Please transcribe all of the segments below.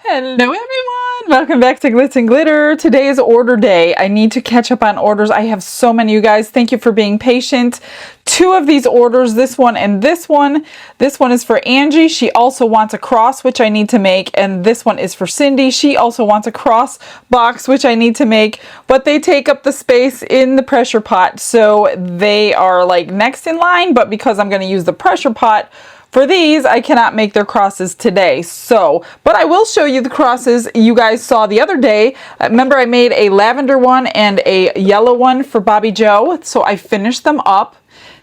Hello everyone! Welcome back to Glitz and Glitter. Today is order day. I need to catch up on orders. I have so many, you guys. Thank you for being patient. Two of these orders, this one and this one. This one is for Angie. She also wants a cross, which I need to make. And this one is for Cindy. She also wants a cross box, which I need to make. But they take up the space in the pressure pot. So they are like next in line. But because I'm going to use the pressure pot for these, I cannot make their crosses today. So, but I will show you the crosses you guys saw the other day. Remember, I made a lavender one and a yellow one for Bobby Joe. So I finished them up.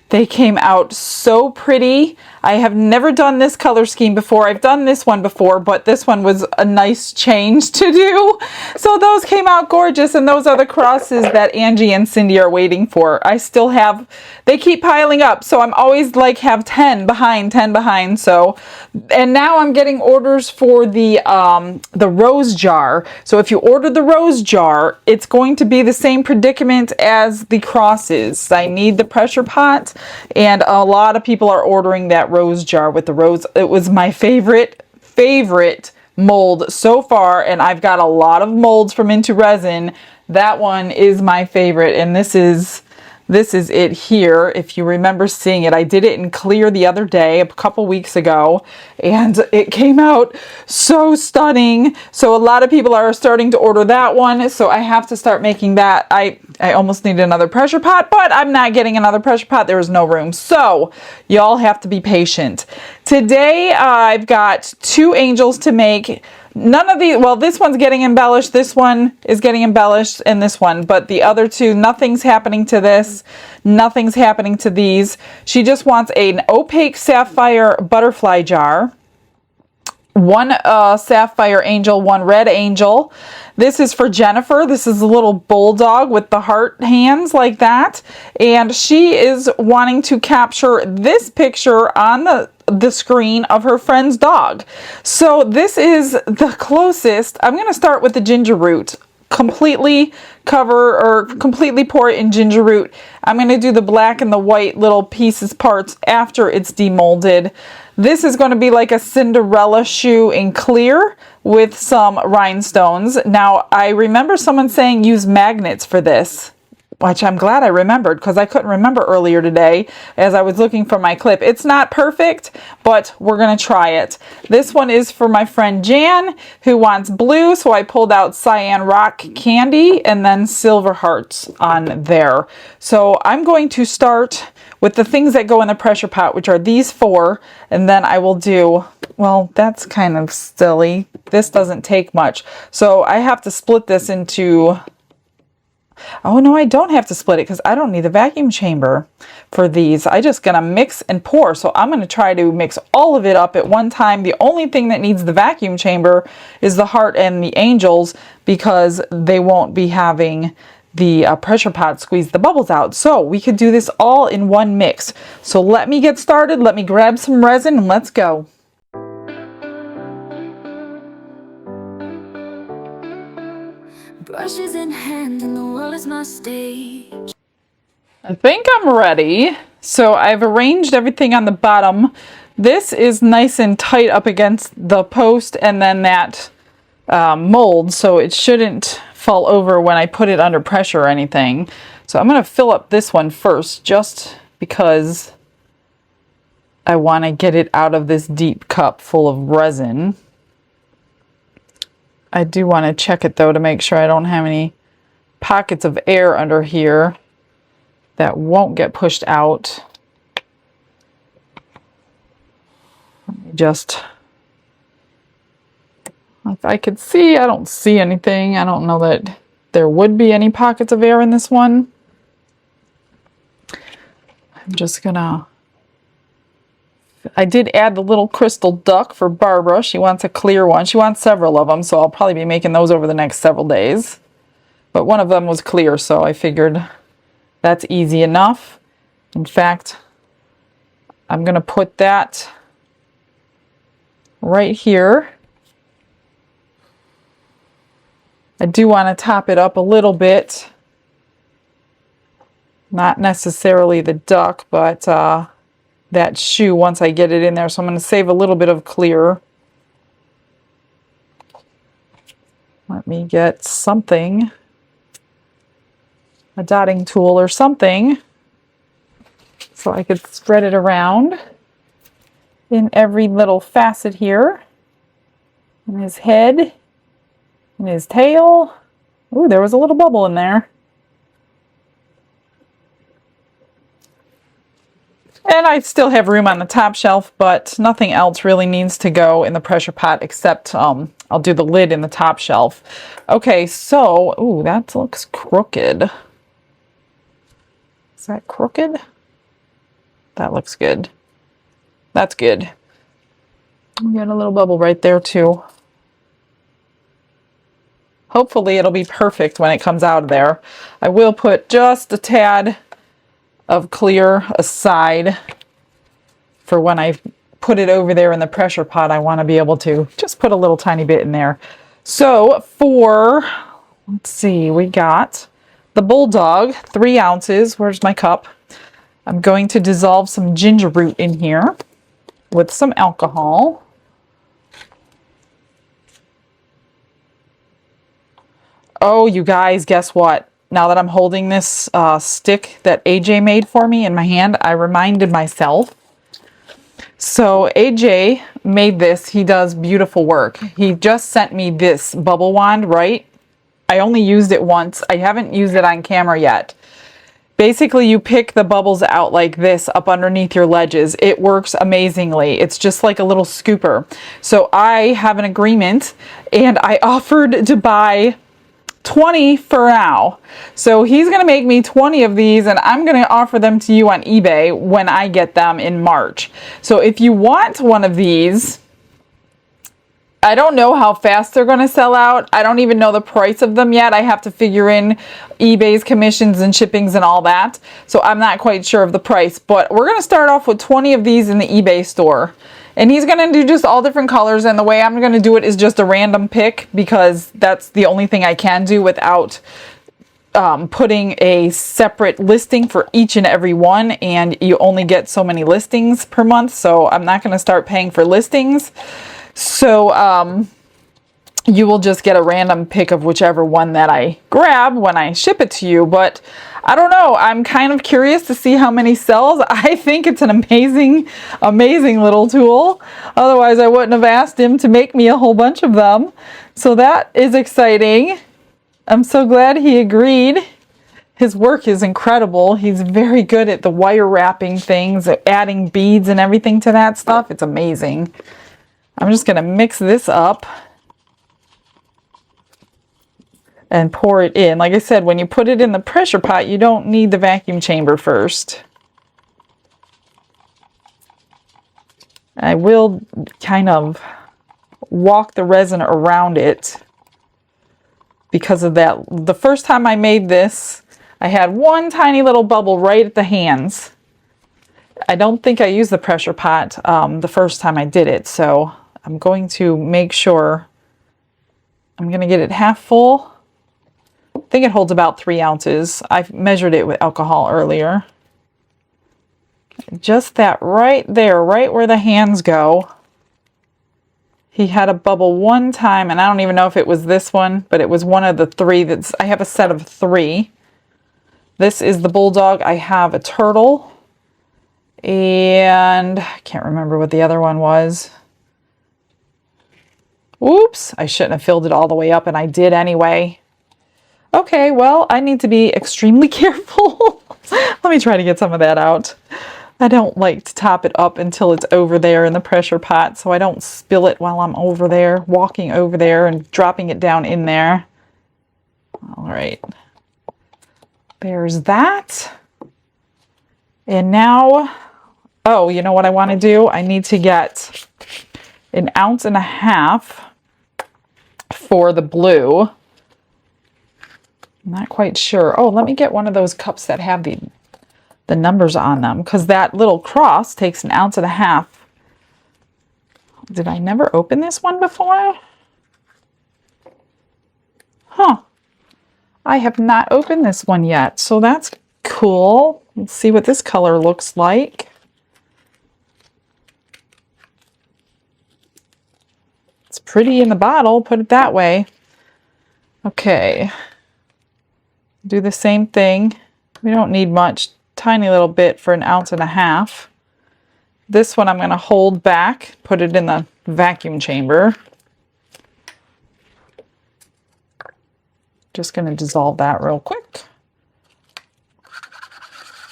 They came out so pretty. I have never done this color scheme before. I've done this one before, but this one was a nice change to do. So those came out gorgeous, and those are the crosses that Angie and Cindy are waiting for. I still have, they keep piling up, so I'm always like have 10 behind. So, and now I'm getting orders for the rose jar. So if you order the rose jar, it's going to be the same predicament as the crosses. I need the pressure pot, and a lot of people are ordering that rose jar with the rose. It was my favorite mold so far, and I've got a lot of molds from Into Resin. That one is my favorite, and this is it here. If you remember seeing it, I did it in clear the other day, a couple weeks ago, and it came out so stunning. So a lot of people are starting to order that one, so I have to start making that. I almost need another pressure pot, but I'm not getting another pressure pot. There is no room, so y'all have to be patient. Today I've got two angels to make. None of these, well, this one's getting embellished, this one is getting embellished, and this one, but the other two, nothing's happening to this, nothing's happening to these. She just wants an opaque sapphire butterfly jar, one sapphire angel, one red angel. This is for Jennifer. This is a little bulldog with the heart hands like that, and she is wanting to capture this picture on the screen of her friend's dog. So this is the closest. I'm going to start with the ginger root. Completely cover or completely pour it in ginger root. I'm going to do the black and the white little pieces parts after it's demolded. This is going to be like a Cinderella shoe in clear with some rhinestones. Now, I remember someone saying use magnets for this, which I'm glad I remembered because I couldn't remember earlier today as I was looking for my clip. It's not perfect, but we're going to try it. This one is for my friend Jan, who wants blue, so I pulled out cyan rock candy and then silver hearts on there. So I'm going to start with the things that go in the pressure pot, which are these four, and then I will do, well, that's kind of silly. This doesn't take much. So I have to split this into, oh no, I don't have to split it because I don't need the vacuum chamber for these. I'm just going to mix and pour. So I'm going to try to mix all of it up at one time. The only thing that needs the vacuum chamber is the heart and the angels because they won't be having the pressure pot squeeze the bubbles out. So we could do this all in one mix. So let me get started. Let me grab some resin and let's go. Brushes in hand and the world is my stage. I think I'm ready. So I've arranged everything on the bottom. This is nice and tight up against the post and then that mold, so it shouldn't fall over when I put it under pressure or anything. So I'm going to fill up this one first just because I want to get it out of this deep cup full of resin. I do want to check it though to make sure I don't have any pockets of air under here that won't get pushed out. Let me just, if I could see, I don't see anything. I don't know that there would be any pockets of air in this one. I'm just gonna, I did add the little crystal duck for Barbara. She wants a clear one. She wants several of them, so I'll probably be making those over the next several days. But one of them was clear, so I figured that's easy enough. In fact, I'm going to put that right here. I do want to top it up a little bit. Not necessarily the duck, but that shoe once I get it in there. So I'm going to save a little bit of clear. me get something, a dotting tool or something, so I could spread it around in every little facet here. In his head, in his tail. Ooh, there was a little bubble in there. And I still have room on the top shelf, but nothing else really needs to go in the pressure pot except I'll do the lid in the top shelf. Okay, so, ooh, that looks crooked. Is that crooked? That looks good. That's good. We got a little bubble right there too. Hopefully it'll be perfect when it comes out of there. I will put just a tad of clear aside for when I put it over there in the pressure pot. I want to be able to just put a little tiny bit in there. So for, let's see, we got the Bulldog, 3 ounces. Where's my cup? I'm going to dissolve some ginger root in here with some alcohol. Oh, you guys, guess what? Now that I'm holding this stick that AJ made for me in my hand, I reminded myself. So AJ made this. He does beautiful work. He just sent me this bubble wand, right? I only used it once. I haven't used it on camera yet. Basically, you pick the bubbles out like this up underneath your ledges. It works amazingly. It's just like a little scooper. So I have an agreement, and I offered to buy 20 for now. So he's going to make me 20 of these, and I'm going to offer them to you on eBay when I get them in March. So if you want one of these, I don't know how fast they're going to sell out. I don't even know the price of them yet. I have to figure in eBay's commissions and shippings and all that. So I'm not quite sure of the price, but we're going to start off with 20 of these in the eBay store. And he's going to do just all different colors, and the way I'm going to do it is just a random pick, because that's the only thing I can do without putting a separate listing for each and every one, and you only get so many listings per month, so I'm not going to start paying for listings. So you will just get a random pick of whichever one that I grab when I ship it to you. But I don't know, I'm kind of curious to see how many sells. I think it's an amazing, amazing little tool. Otherwise, I wouldn't have asked him to make me a whole bunch of them. So that is exciting. I'm so glad he agreed. His work is incredible. He's very good at the wire wrapping things, adding beads and everything to that stuff. It's amazing. I'm just going to mix this up and pour it in. Like I said, when you put it in the pressure pot, you don't need the vacuum chamber first. I will kind of walk the resin around it because of that. The first time I made this, I had one tiny little bubble right at the hands. I don't think I used the pressure pot the first time I did it, so I'm going to make sure I'm going to get it half full. I think it holds about 3 ounces. I've measured it with alcohol earlier. Just that right there, right where the hands go. He had a bubble one time, and I don't even know if it was this one, but it was one of the 3 that's, I have a set of 3. This is the Bulldog. I have a turtle, and I can't remember what the other one was. Oops, I shouldn't have filled it all the way up, and I did anyway. Okay, well, I need to be extremely careful. Let me try to get some of that out. I don't like to top it up until it's over there in the pressure pot, so I don't spill it while I'm over there, walking over there and dropping it down in there. All right. There's that. And now, oh, you know what I want to do? I need to get 1.5 ounces for the blue. I'm not quite sure. Oh, let me get one of those cups that have the numbers on them, because that little cross takes 1.5 ounces. Did I never open this one before? Huh. I have not opened this one yet, so that's cool. Let's see what this color looks like. It's pretty in the bottle, put it that way. Okay, do the same thing. We don't need much, tiny little bit for 1.5 ounces. This one I'm going to hold back, put it in the vacuum chamber. Just going to dissolve that real quick.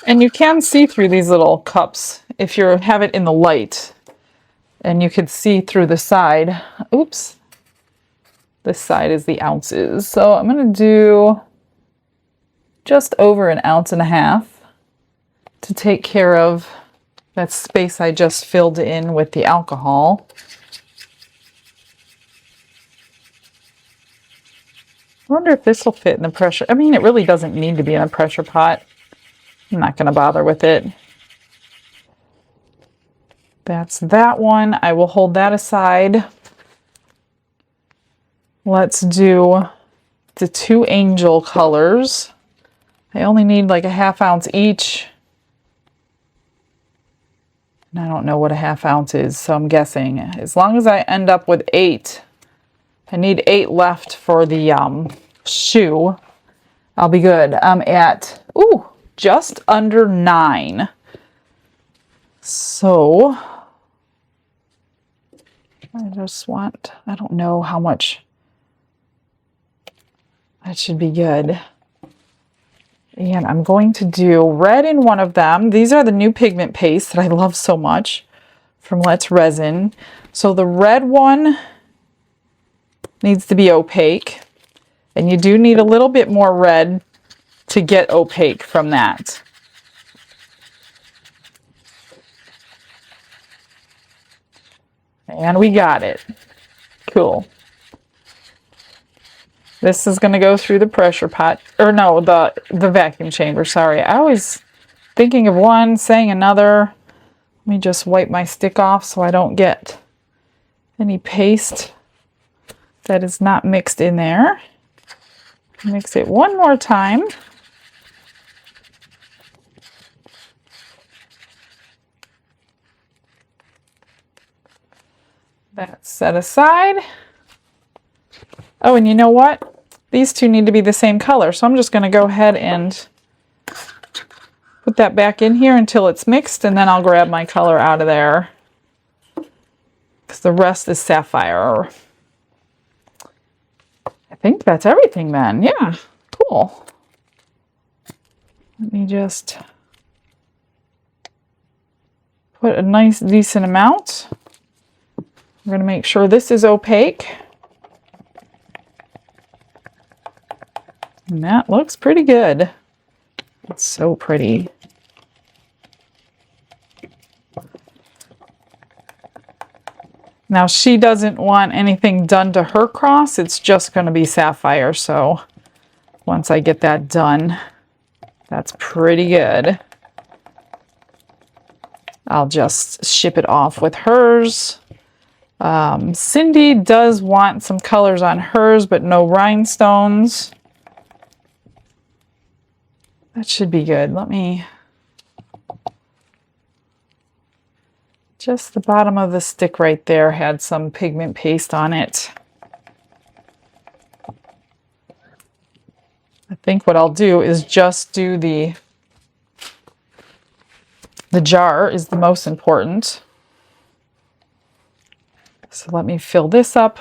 And you can see through these little cups if you have it in the light. And you can see through the side. Oops. This side is the ounces. So I'm going to do just over 1.5 ounces to take care of that space I just filled in with the alcohol. I wonder if this will fit in the pressure. I mean, it really doesn't need to be in a pressure pot. I'm not going to bother with it. That's that one. I will hold that aside. Let's do the 2 angel colors. I only need like 1/2 ounce each. And I don't know what 1/2 ounce is, so I'm guessing. As long as I end up with 8, I need 8 left for the shoe, I'll be good. I'm at, ooh, just under 9. So, I just want, I don't know how much. That should be good. And I'm going to do red in one of them. These are the new pigment paste that I love so much from Let's Resin. So the red one needs to be opaque. And you do need a little bit more red to get opaque from that. And we got it. Cool. This is going to go through the pressure pot, or no, the vacuum chamber, sorry. I was thinking of one, saying another. Let me just wipe my stick off so I don't get any paste that is not mixed in there. Mix it one more time. That's set aside. Oh, and you know what? These two need to be the same color, so I'm just going to go ahead and put that back in here until it's mixed, and then I'll grab my color out of there because the rest is sapphire. I think that's everything then. Yeah, cool. Let me just put a nice decent amount. I'm going to make sure this is opaque. And that looks pretty good. It's so pretty. Now she doesn't want anything done to her cross. It's just going to be sapphire. So once I get that done, that's pretty good. I'll just ship it off with hers. Cindy does want some colors on hers, but no rhinestones. That should be good. Let me... Just the bottom of the stick right there had some pigment paste on it. I think what I'll do is just do the jar is the most important. So let me fill this up.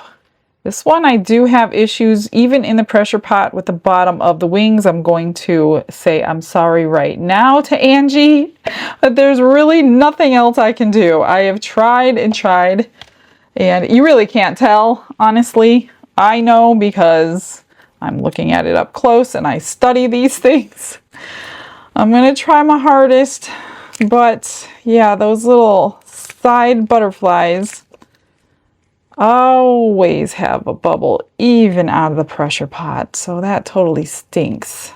This one I do have issues even in the pressure pot with the bottom of the wings. I'm going to say I'm sorry right now to Angie, but there's really nothing else I can do. I have tried and tried, and you really can't tell, honestly. I know because I'm looking at it up close and I study these things. I'm going to try my hardest, but yeah, those little side butterflies always have a bubble even out of the pressure pot, so that totally stinks.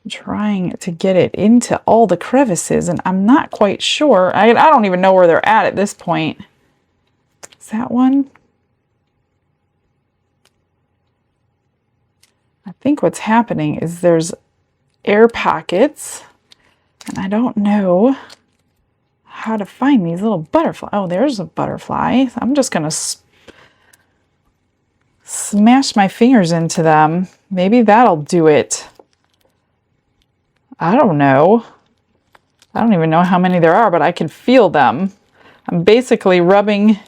I'm trying to get it into all the crevices and I'm not quite sure. I don't even know where they're at this point. Is that one? I think what's happening is there's air pockets and I don't know how to find these little butterflies. Oh, there's a butterfly. I'm just going to smash my fingers into them. Maybe that'll do it. I don't know. I don't even know how many there are, but I can feel them. I'm basically rubbing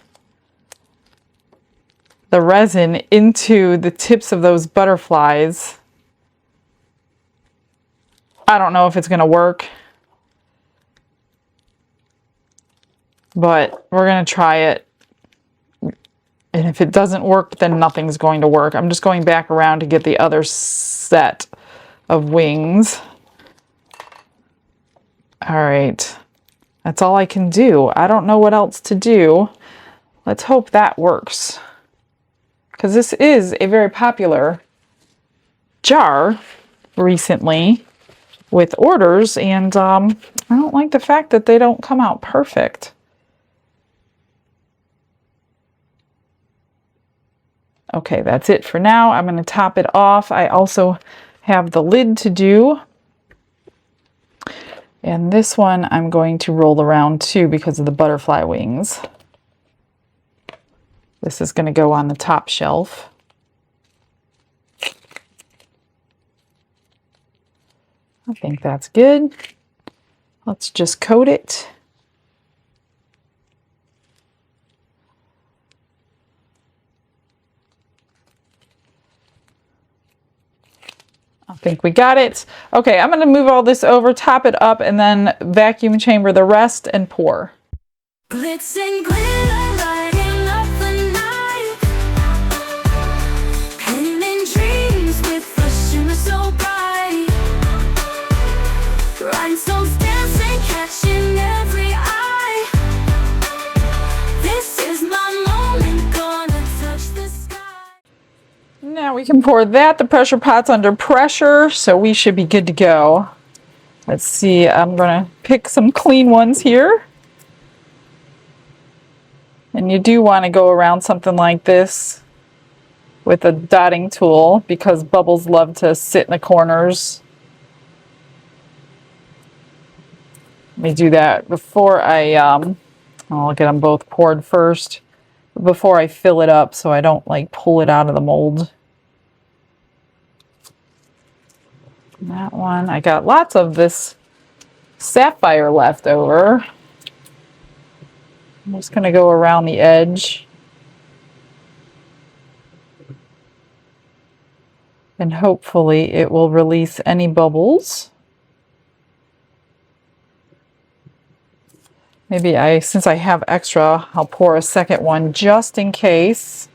the resin into the tips of those butterflies. I don't know if it's going to work, but we're going to try it. And if it doesn't work, then nothing's going to work. I'm just going back around to get the other set of wings. All right. That's all I can do. I don't know what else to do. Let's hope that works. Because this is a very popular jar recently with orders, and I don't like the fact that they don't come out perfect. Okay, that's it for now. I'm going to top it off. I also have the lid to do. And this one I'm going to roll around too because of the butterfly wings. This is going to go on the top shelf. I think that's good. Let's just coat it. I think we got it. Okay, I'm going to move all this over, top it up, and then vacuum chamber the rest and pour. Glitz and glitter, lighting up the night. Painting dreams with a shimmer so bright. Rhinestones dancing, catching every eye. This is my moment, gonna touch the sky. Now we can pour that. The pressure pot's under pressure, so we should be good to go. Let's see, I'm going to pick some clean ones here. And you do want to go around something like this with a dotting tool because bubbles love to sit in the corners. Let me do that before I'll get them both poured first, before I fill it up so I don't like pull it out of the mold. That one, I got lots of this sapphire left over. I'm just going to go around the edge. And hopefully it will release any bubbles. Maybe since I have extra, I'll pour a second one just in case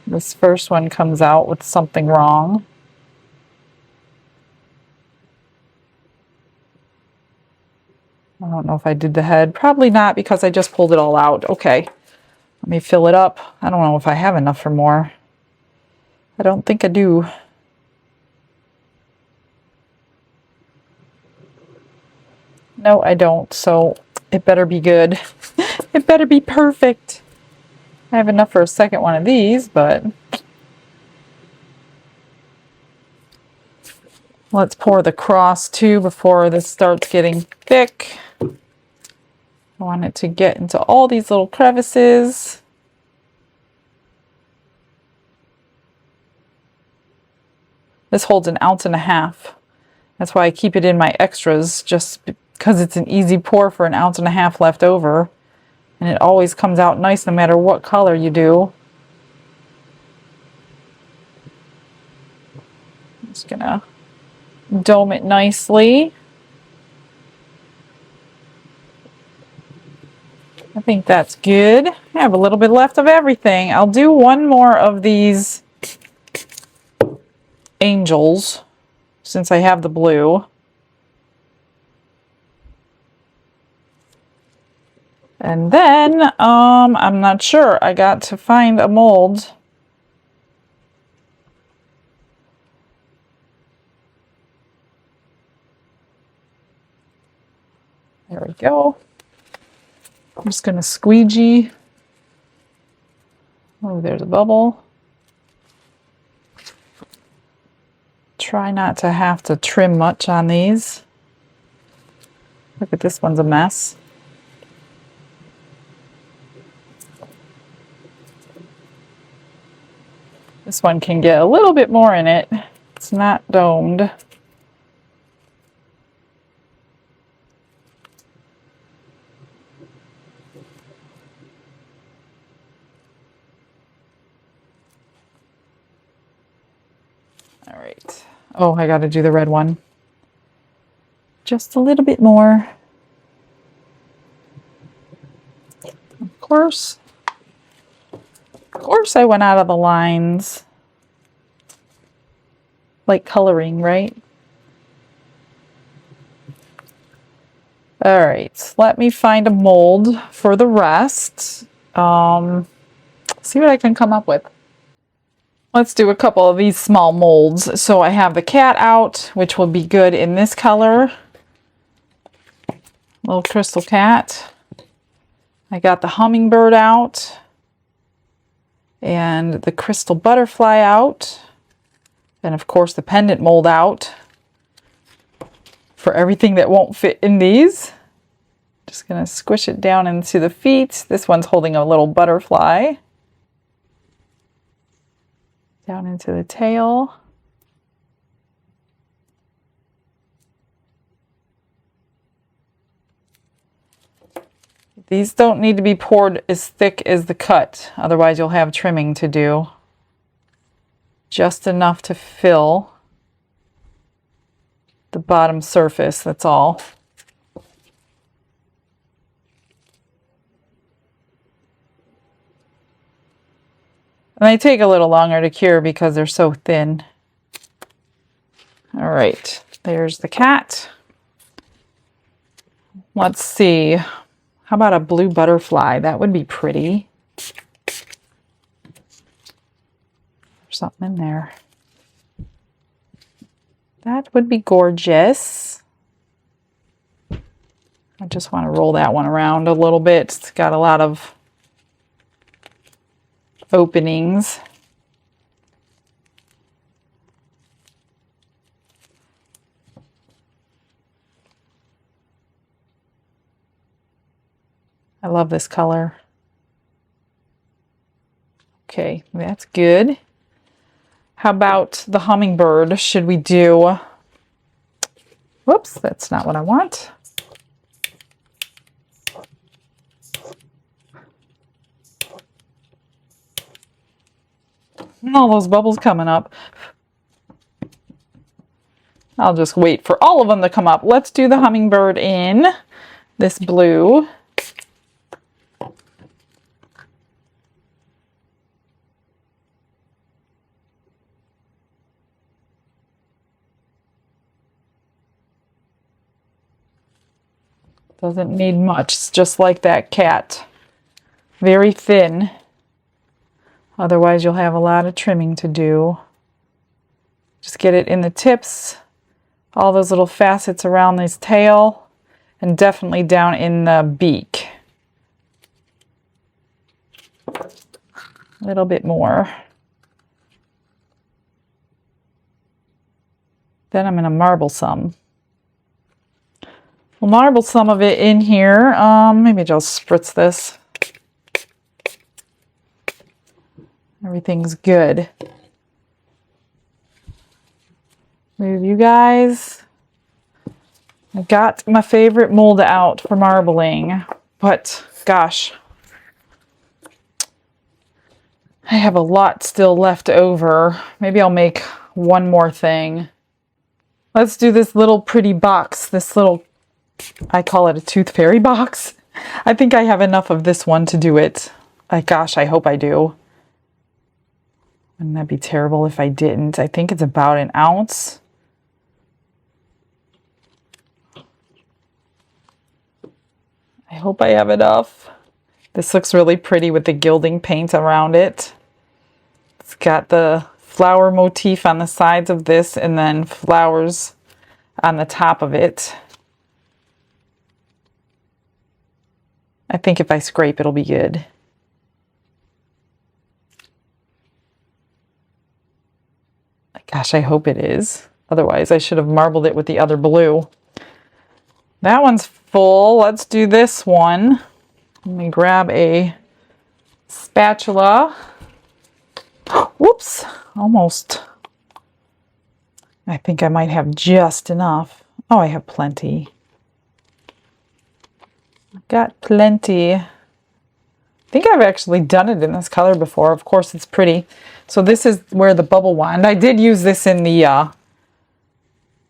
this first one comes out with something wrong. I don't know if I did the head. Probably not because I just pulled it all out. Okay, let me fill it up. I don't know if I have enough for more. I don't think I do. No, I don't. So it better be good. It better be perfect. I have enough for a second one of these, but let's pour the cross too before this starts getting thick. I want it to get into all these little crevices. This holds 1.5 ounces. That's why I keep it in my extras, just because it's an easy pour for 1.5 ounces left over. And it always comes out nice no matter what color you do. I'm just gonna dome it nicely. I think that's good. I have a little bit left of everything. I'll do one more of these angels since I have the blue. And then, I'm not sure. I got to find a mold. There we go. I'm just going to squeegee. Oh, there's a bubble. Try not to have to trim much on these. Look at this one's a mess. This one can get a little bit more in it. It's not domed. All right. Oh, I got to do the red one. Just a little bit more. Of course, I went out of the lines. Like coloring, right? All right, let me find a mold for the rest. See what I can come up with. Let's do a couple of these small molds. So I have the cat out, which will be good in this color. Little crystal cat. I got the hummingbird out. And the crystal butterfly out. And of course the pendant mold out. For everything that won't fit in these. Just gonna squish it down into the feet. This one's holding a little butterfly. Down into the tail. These don't need to be poured as thick as the cut, otherwise you'll have trimming to do. Just enough to fill the bottom surface, that's all. And they take a little longer to cure because they're so thin. All right, there's the cat. Let's see, how about a blue butterfly? That would be pretty. There's something in there. That would be gorgeous. I just want to roll that one around a little bit. It's got a lot of openings. I love this color. Okay, that's good. How about the hummingbird? Should we do... Whoops, that's not what I want. All those bubbles coming up. I'll just wait for all of them to come up. Let's do the hummingbird in this blue. Doesn't need much, it's just like that cat. Very thin. Otherwise you'll have a lot of trimming to do. Just get it in the tips, all those little facets around this tail, and definitely down in the beak. A little bit more. Then I'm going to marble some. We'll marble some of it in here. Maybe I'll spritz this. Everything's good. Move you guys. I got my favorite mold out for marbling, but gosh, I have a lot still left over. Maybe I'll make one more thing. Let's do this little pretty box, this little, I call it a tooth fairy box. I think I have enough of this one to do it. Gosh, I hope I do. Wouldn't that be terrible if I didn't? I think it's about an ounce. I hope I have enough. This looks really pretty with the gilding paint around it. It's got the flower motif on the sides of this and then flowers on the top of it. I think if I scrape, it'll be good. Gosh, I hope it is. Otherwise, I should have marbled it with the other blue. That one's full. Let's do this one. Let me grab a spatula. Whoops. Oops, almost. I think I might have just enough. Oh, I have plenty. Got plenty. I think I've actually done it in this color before. Of course, it's pretty. So this is where the bubble wand. I did use this in the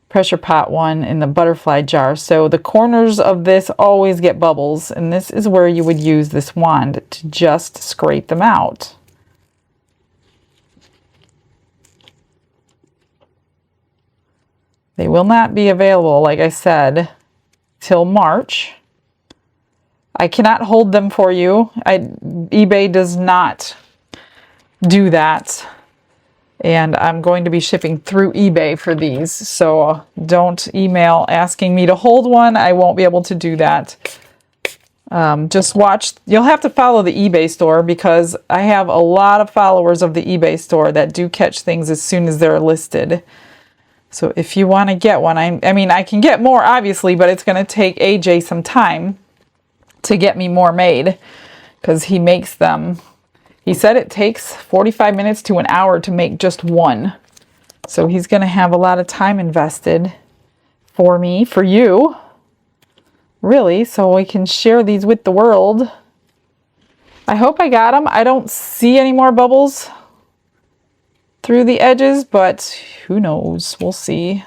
pressure pot one in the butterfly jar. So the corners of this always get bubbles, and this is where you would use this wand to just scrape them out. They will not be available, like I said, till March. I cannot hold them for you. eBay does not do that. And I'm going to be shipping through eBay for these. So don't email asking me to hold one. I won't be able to do that. Just watch. You'll have to follow the eBay store because I have a lot of followers of the eBay store that do catch things as soon as they're listed. So if you want to get one, I mean, I can get more obviously, but it's going to take AJ some time to get me more made because he makes them. He said it takes 45 minutes to an hour to make just one. So he's going to have a lot of time invested for me, for you, really, so we can share these with the world. I hope I got them. I don't see any more bubbles through the edges, but who knows? We'll see.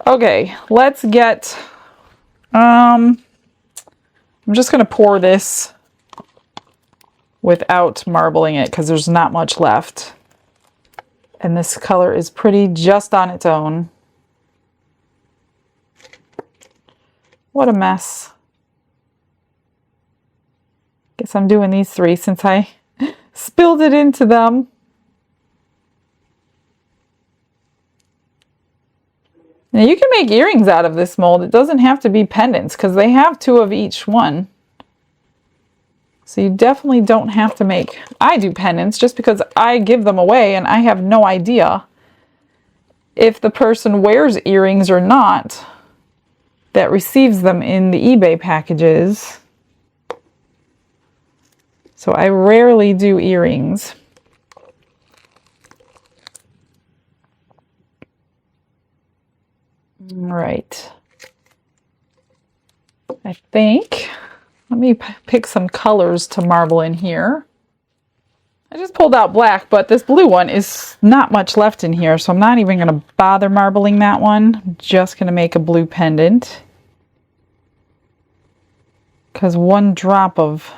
Okay, let's get, I'm just going to pour this without marbling it because there's not much left. And this color is pretty just on its own. What a mess. Guess I'm doing these three since I spilled it into them. Now you can make earrings out of this mold. It doesn't have to be pendants because they have two of each one. So you definitely don't have to make, I do pendants just because I give them away and I have no idea if the person wears earrings or not that receives them in the eBay packages. So I rarely do earrings. All right. I think, let me pick some colors to marble in here. I just pulled out black, but this blue one is not much left in here, so I'm not even going to bother marbling that one. I'm just going to make a blue pendant. Because one drop of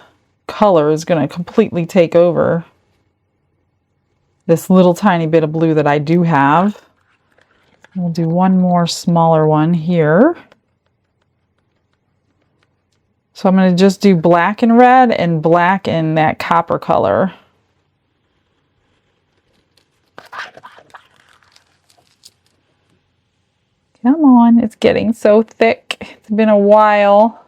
color is going to completely take over this little tiny bit of blue that I do have. We'll do one more smaller one here. So I'm going to just do black and red and black and that copper color. Come on, it's getting so thick. It's been a while.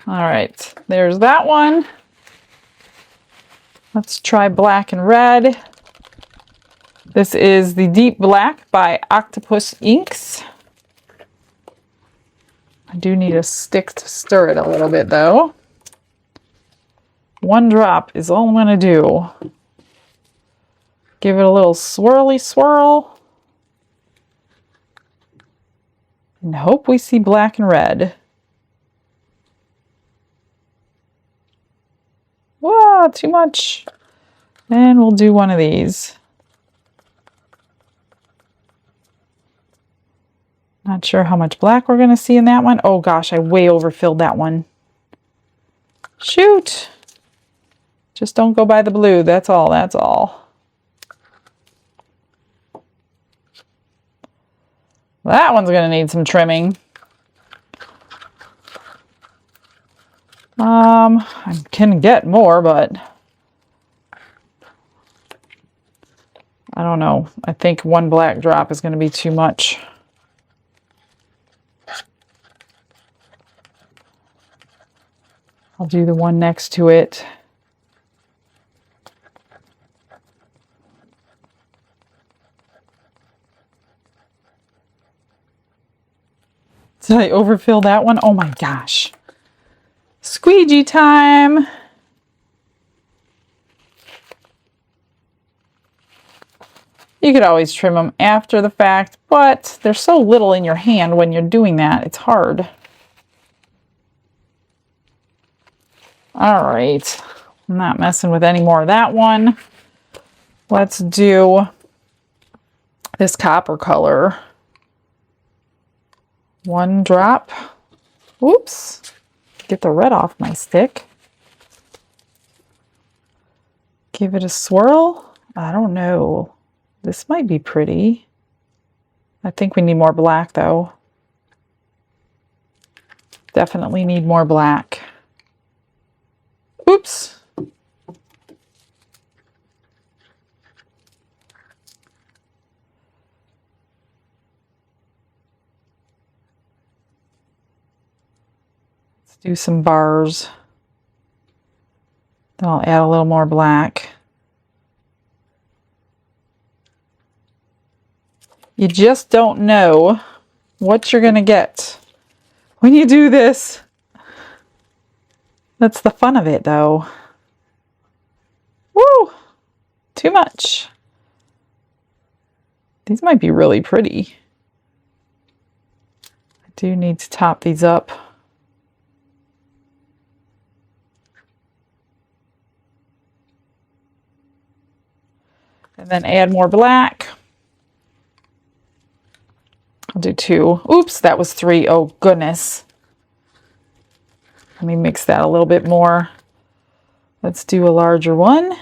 All right, there's that one. Let's try black and red. This is the Deep Black by Octopus Inks. I do need a stick to stir it a little bit though. One drop is all I'm going to do. Give it a little swirly swirl. And hope we see black and red. Whoa, too much. And we'll do one of these. Not sure how much black we're going to see in that one. Oh gosh, I way overfilled that one. Shoot. Just don't go by the blue. That's all. That's all. That one's going to need some trimming. I can get more, but I don't know. I think one black drop is going to be too much. I'll do the one next to it. Did I overfill that one? Oh my gosh. Squeegee time. You could always trim them after the fact, but there's so little in your hand when you're doing that. It's hard. All right. I'm not messing with any more of that one. Let's do this copper color. One drop. Oops. Get the red off my stick. Give it a swirl. I don't know. This might be pretty. I think we need more black though. Definitely need more black. Oops. Let's do some bars. Then I'll add a little more black. You just don't know what you're going to get when you do this. That's the fun of it, though. Woo! Too much. These might be really pretty. I do need to top these up. And then add more black. I'll do 2. Oops, that was 3. Oh, goodness. Let me mix that a little bit more. Let's do a larger one.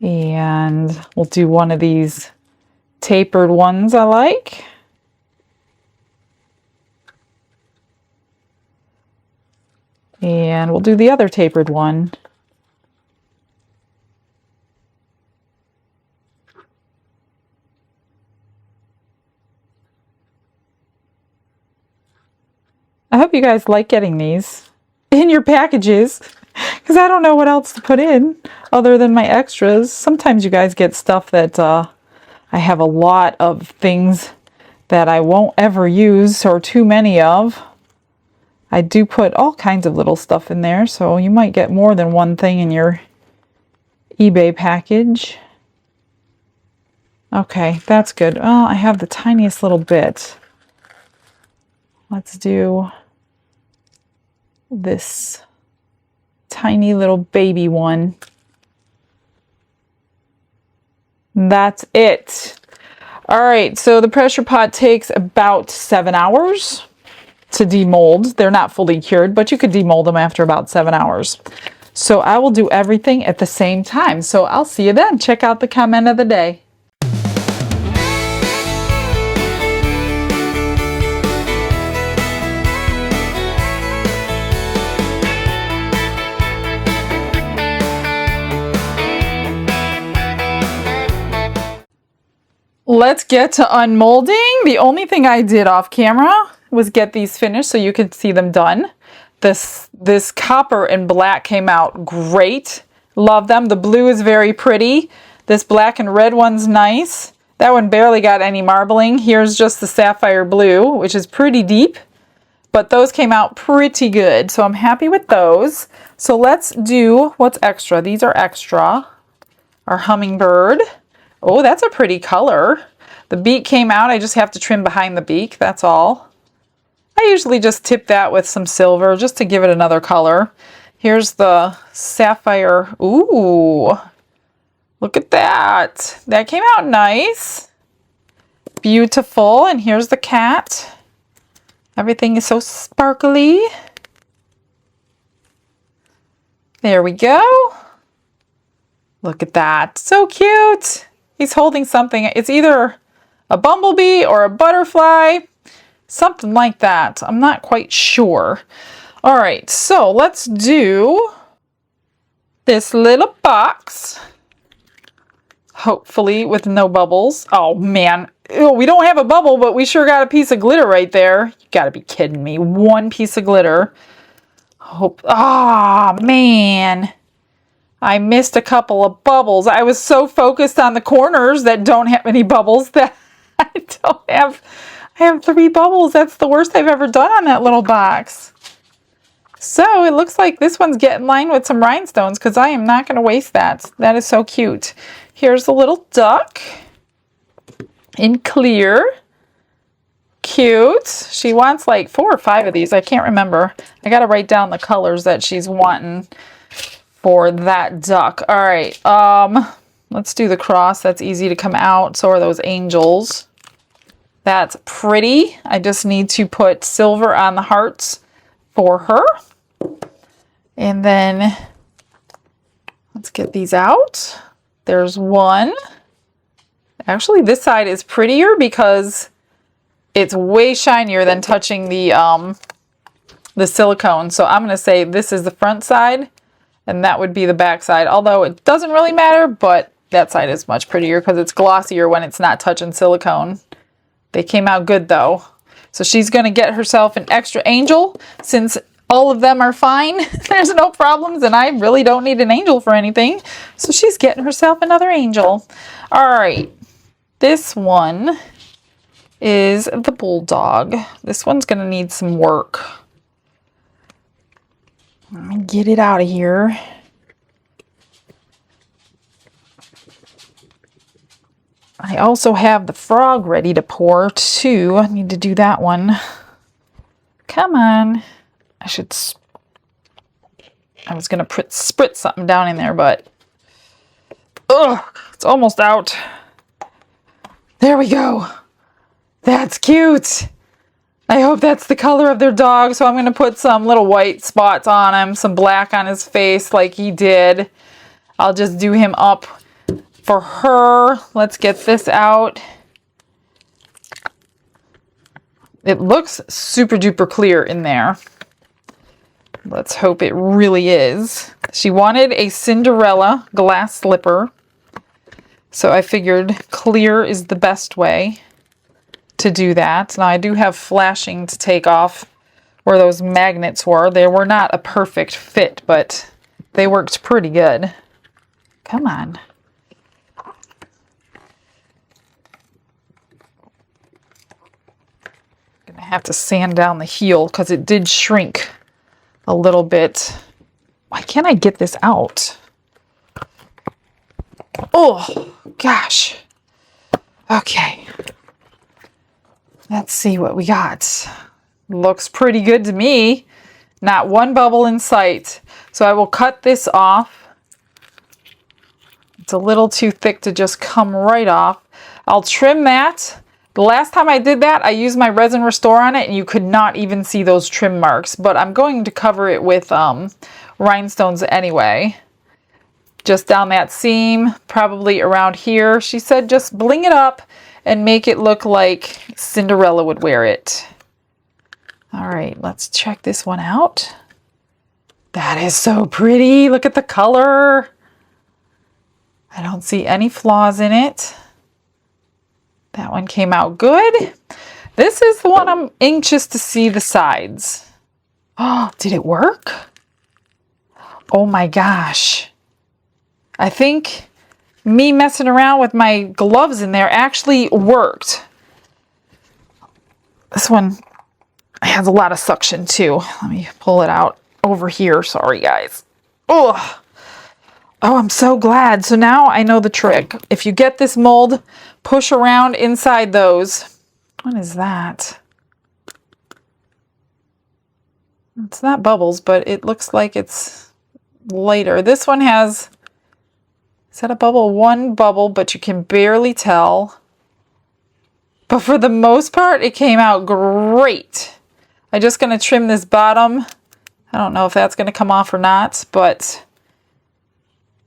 And we'll do one of these tapered ones I like. And we'll do the other tapered one. I hope you guys like getting these in your packages, because I don't know what else to put in other than my extras. Sometimes you guys get stuff that I have a lot of things that I won't ever use or too many of. I do put all kinds of little stuff in there, so you might get more than one thing in your eBay package. Okay, that's good. Oh, I have the tiniest little bit. Let's do this tiny little baby one. That's it. All right, so the pressure pot takes about 7 hours to demold. They're not fully cured, but you could demold them after about 7 hours. So I will do everything at the same time. So I'll see you then. Check out the comment of the day. Let's get to unmolding. The only thing I did off camera was get these finished so you could see them done. This copper and black came out great. Love them. The blue is very pretty. This black and red one's nice. That one barely got any marbling. Here's just the sapphire blue, which is pretty deep. But those came out pretty good, so I'm happy with those. So let's do what's extra. These are extra. Our hummingbird. Oh, that's a pretty color. The beak came out. I just have to trim behind the beak. That's all. I usually just tip that with some silver just to give it another color. Here's the sapphire. Ooh, look at that. That came out nice. Beautiful. And here's the cat. Everything is so sparkly. There we go. Look at that. So cute. He's holding something. It's either a bumblebee or a butterfly. Something like that. I'm not quite sure. All right, so let's do this little box. Hopefully with no bubbles. Oh man, ew, we don't have a bubble, but we sure got a piece of glitter right there. You gotta be kidding me. One piece of glitter. Hope. Ah, man. I missed a couple of bubbles. I was so focused on the corners that don't have any bubbles that I have 3 bubbles. That's the worst I've ever done on that little box. So it looks like this one's getting lined with some rhinestones because I am not going to waste that. That is so cute. Here's a little duck in clear. Cute. She wants like 4 or 5 of these. I can't remember. I got to write down the colors that she's wanting for that duck. All right. Let's do the cross. That's easy to come out. So are those angels. That's pretty. I just need to put silver on the hearts for her. And then let's get these out. There's one. Actually, this side is prettier because it's way shinier than touching the silicone. So I'm going to say this is the front side and that would be the back side. Although it doesn't really matter, but that side is much prettier because it's glossier when it's not touching silicone. They came out good though. So she's going to get herself an extra angel since all of them are fine. There's no problems and I really don't need an angel for anything. So she's getting herself another angel. All right. This one is the bulldog. This one's going to need some work. Let me get it out of here. I also have the frog ready to pour too. I need to do that one. Come on. I was going to spritz something down in there, but it's almost out. There we go. That's cute. I hope that's the color of their dog. So I'm going to put some little white spots on him, some black on his face like he did. I'll just do him up for her. Let's get this out. It looks super duper clear in there. Let's hope it really is. She wanted a Cinderella glass slipper. So I figured clear is the best way to do that. Now I do have flashing to take off where those magnets were. They were not a perfect fit, but they worked pretty good. Come on. Gonna have to sand down the heel because it did shrink a little bit. Why can't I get this out? Oh, gosh. Okay. Let's see what we got. Looks pretty good to me. Not one bubble in sight. So I will cut this off. It's a little too thick to just come right off. I'll trim that. The last time I did that, I used my Resin Restore on it and you could not even see those trim marks. But I'm going to cover it with rhinestones anyway. Just down that seam, probably around here. She said just bling it up and make it look like Cinderella would wear it. All right, let's check this one out. That is so pretty. Look at the color. I don't see any flaws in it. That one came out good. This is the one I'm anxious to see the sides. Oh, did it work? Oh my gosh. I think me messing around with my gloves in there actually worked. This one has a lot of suction too. Let me pull it out over here. Sorry, guys. Oh, I'm so glad. So now I know the trick. If you get this mold, push around inside those. What is that? It's not bubbles, but it looks like it's lighter. This one has, is that a bubble? One bubble, but you can barely tell. But for the most part, it came out great. I'm just going to trim this bottom. I don't know if that's going to come off or not, but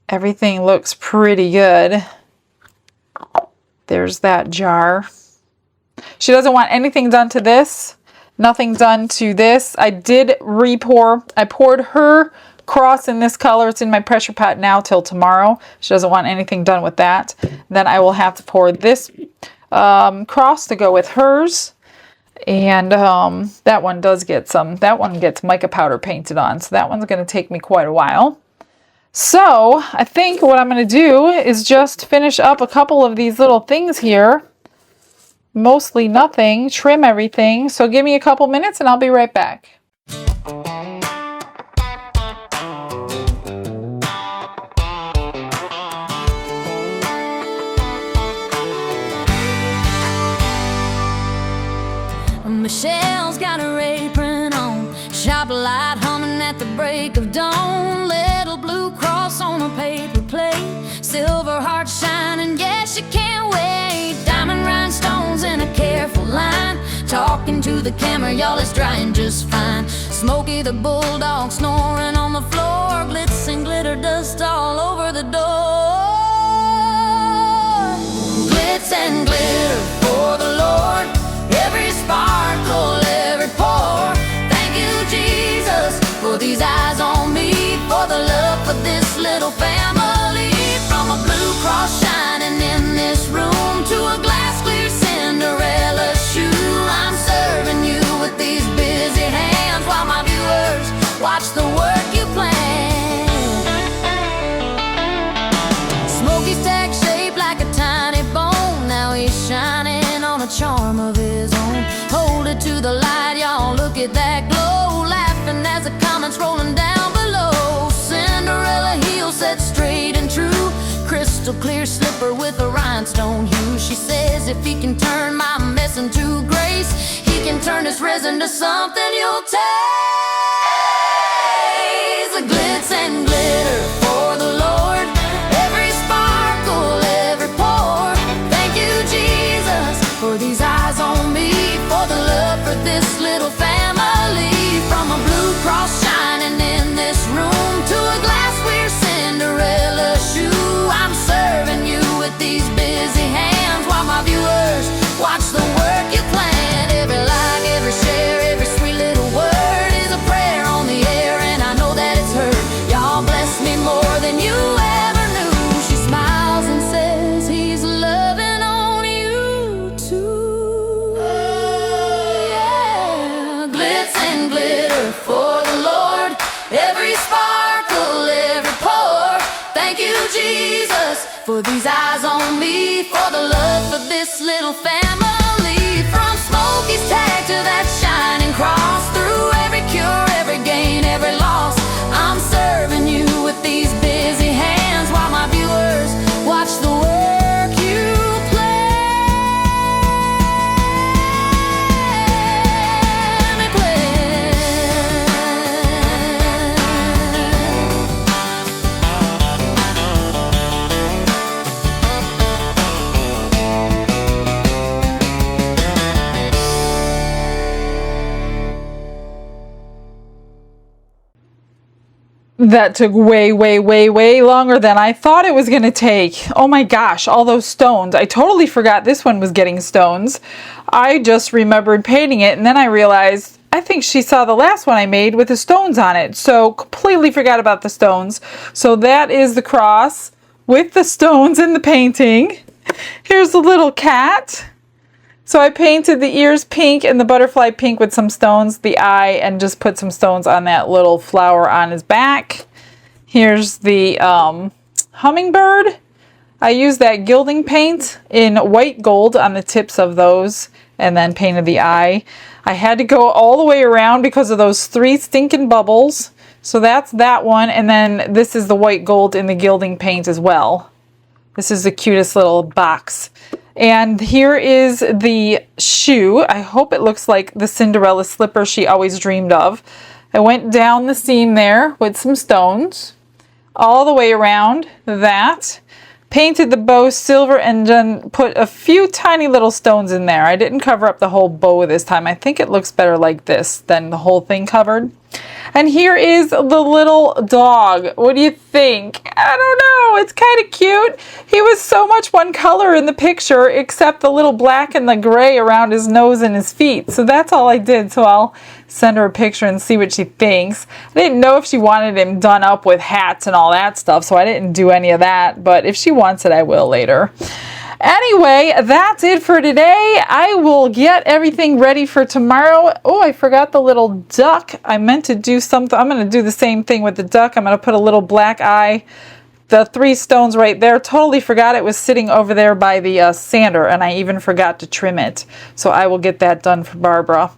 everything looks pretty good. There's that jar. She doesn't want anything done to this. Nothing done to this. I did re-pour. I poured her cross in this color. It's in my pressure pot now till tomorrow. She doesn't want anything done with that. Then I will have to pour this cross to go with hers. And that one does get some. That one gets mica powder painted on. So that one's going to take me quite a while. So I think what I'm going to do is just finish up a couple of these little things here. Mostly nothing. Trim everything. So give me a couple minutes and I'll be right back. Michelle's got her apron on, shop light humming at the break of dawn. Little blue cross on a paper plate, silver heart shining, yes, you can't wait. Diamond rhinestones in a careful line, talking to the camera, y'all, it's drying just fine. Smokey the bulldog snoring on the floor, glitz and glitter dust all over the door. Glitz and glitter for the Lord, every sparkle, every pore. Thank you, Jesus, for these eyes on me, for the love for this little family. From a blue cross shining in this room to a glass clear Cinderella shoe, I'm serving you with these busy hands while my viewers watch the work you plan. Smokey's tag shaped like a tiny bone, now he's shining on a charm of his own. Hold it to the light, y'all, look at that glow, laughing as the comments rolling down below. Cinderella heel set straight and true, crystal clear slipper with a rhinestone hue. She says if he can turn my mess into grace, he can turn his resin to something you'll taste. The glitz and glitter for the Lord, every sparkle, every pore. Thank you, Jesus, for these eyes on me, for the love for this little family. From a blue cross shining in this room to a glassware Cinderella shoe, I'm serving you with these busy hands while my viewers watch the work you plan. Every like, every share, every sweet little word is a prayer on the air, and I know that it's heard. Y'all bless me more than you ever knew. She smiles and says he's loving on you too. Yeah, glitz and glitter for the Lord, every sparkle, every pore. Thank you, Jesus, for these eyes on me, for the love for this little family. From Smokey's tag to that shining cross, through every cure, every gain, every loss, I'm serving you with these busy hands while my viewers watch the work you plan. That took way, way, way, way longer than I thought it was going to take. Oh my gosh, all those stones. I totally forgot this one was getting stones. I just remembered painting it, and then I realized I think she saw the last one I made with the stones on it. So completely forgot about the stones. So that is the cross with the stones in the painting. Here's the little cat. So I painted the ears pink and the butterfly pink with some stones, the eye, and just put some stones on that little flower on his back. Here's the hummingbird. I used that gilding paint in white gold on the tips of those and then painted the eye. I had to go all the way around because of those 3 stinking bubbles. So that's that one, and then this is the white gold in the gilding paint as well. This is the cutest little box. And here is the shoe. I hope it looks like the Cinderella slipper she always dreamed of. I went down the seam there with some stones all the way around that. Painted the bow silver and then put a few tiny little stones in there. I didn't cover up the whole bow this time. I think it looks better like this than the whole thing covered. And here is the little dog. What do you think? I don't know. It's kind of cute. He was so much one color in the picture except the little black and the gray around his nose and his feet. So that's all I did. So I'll send her a picture and see what she thinks. I didn't know if she wanted him done up with hats and all that stuff, so I didn't do any of that. But if she wants it, I will later. Anyway, that's it for today. I will get everything ready for tomorrow. Oh, I forgot the little duck. I meant to do something. I'm going to do the same thing with the duck. I'm going to put a little black eye. The 3 stones right there. Totally forgot it was sitting over there by the sander, and I even forgot to trim it. So I will get that done for Barbara.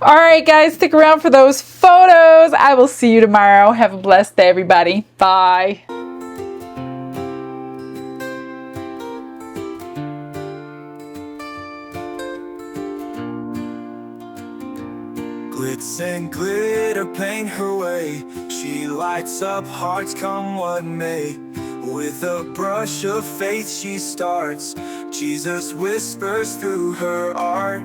All right, guys, stick around for those photos. I will see you tomorrow. Have a blessed day, everybody. Bye. Glitz and glitter paint her way. She lights up hearts come what may. With a brush of faith she starts. Jesus whispers through her art.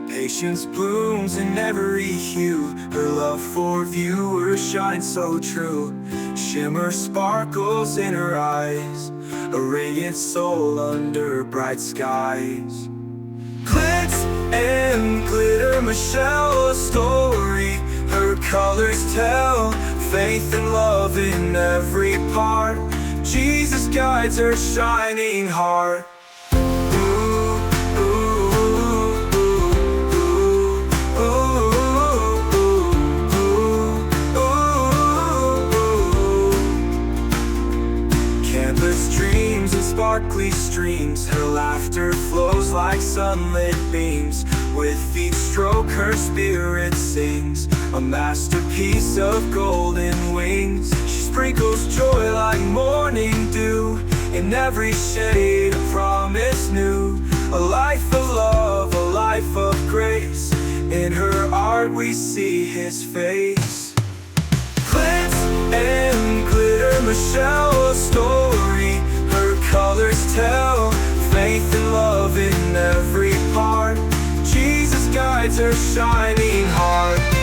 Patience blooms in every hue. Her love for viewers shines so true. Shimmer sparkles in her eyes. A radiant soul under bright skies. Glitz and glitter, Michelle, a story. Her colors tell faith and love in every part. Jesus guides her shining heart. Canvas dreams and sparkly streams. Her laughter flows like sunlit beams. With each stroke her spirit sings. A masterpiece of golden wings. She sprinkles joy like morning dew. In every shade a promise new. A life of love, a life of grace. In her art we see His face. Glitz and glitter, Michelle, a story. Her colors tell faith and love in every part. Jesus guides her shining heart.